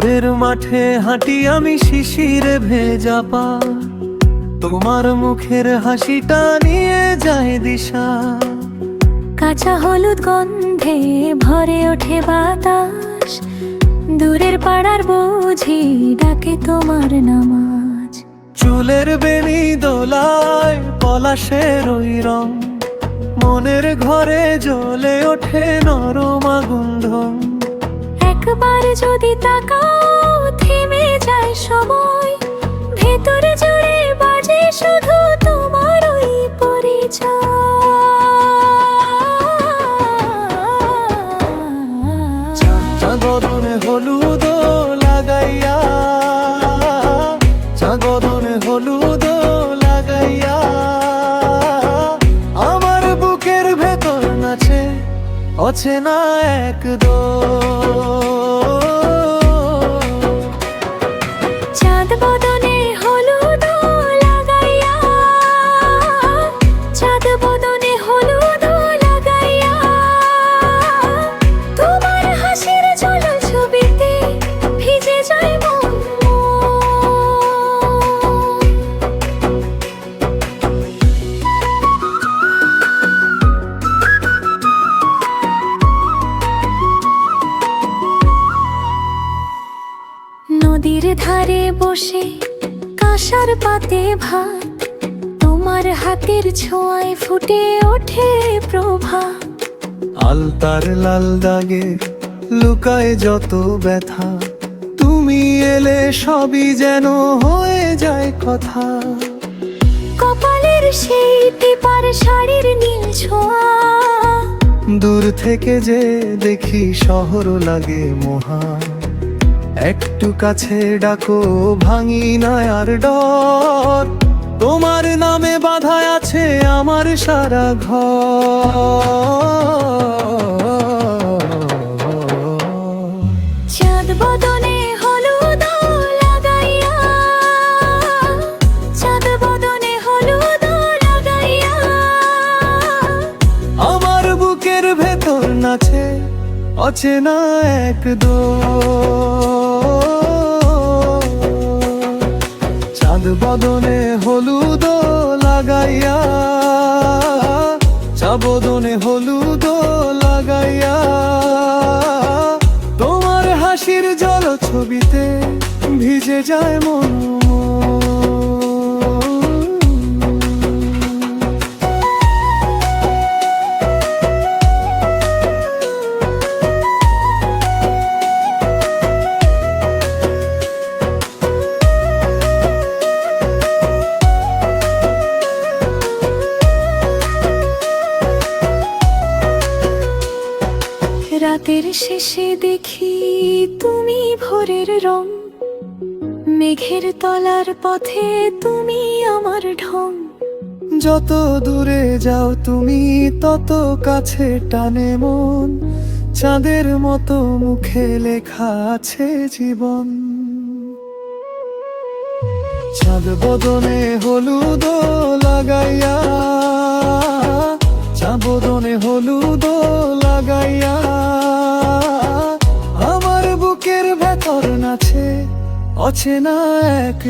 ভোরের মাঠে হাঁটি আমি শিশিরে ভেজা পা, তোমার মুখের হাসিটা নিয়ে যায় দিশা। কাঁচা হলুদ গন্ধে ভরে ওঠে বাতাস, দূরের পাড়ার বুঝি ডাকে তোমার নামাজ। চুলের বেনি দোলায় পলাশের ওই রং, মনের ঘরে জ্বলে ওঠে নরম আগুন ধম। একবার যদি তাকাও থেমে যায় সময়, ভেতরে জুড়ে বাজে শুধু তোমার ওই পরিচয়। চাঁদনে হলুদ লাগাইয়া, চাঁদনে হলুদ লাগাইয়া, আমার বুকের ভেতর নাচে অচেনা এক চাঁদ বদনে হলুদ লাগাইয়া, চাঁদ বদনে হলুদ লাগাইয়া, তোমার হাসির ঝলক ছবিতে ভিজে যায় মন। নদীর ধারে বসে কাঁসার পাতে ভাত, তোমার হাতের ছোঁয়ায় ফুটে ওঠে প্রভাত। আলতার লাল দাগে লুকায় যত ব্যথা, তুমি এলে সবই যেন হয়ে যায় কথা। কপালের সেই টিপার শাড়ির নীল ছোঁয়া, দূর থেকে যে দেখি শহর লাগে মহা। একটু কাছে ডাকো ভাঙি না আর ডর, তোমার নামে বাঁধা আছে আমার সারা ঘর। চাঁদ বদনে হলুদ লাগাইয়া, চাঁদ বদনে হলুদ লাগাইয়া, আমার বুকের ভেতর নাচে অচেনা এক চাঁদ বদনে হলুদ লাগাইয়া, চাঁদ বদনে হলুদ লাগাইয়া, তোমার হাসির জল ছবিতে ভিজে যায় মন। রাতের শেষে দেখি তুমি ভোরের রং, মেঘের তলার পথে তুমি আমার ঢং। যত দূরে যাও তুমি তত কাছে টানে মন, চাঁদের মতো মুখে লেখা আছে জীবন। চাঁদ বদনে হলুদ লাগাইয়া, চাঁদ বদনে হলুদ লাগাইয়া, আমার বুকের ভেতর নাচে অচেনা এক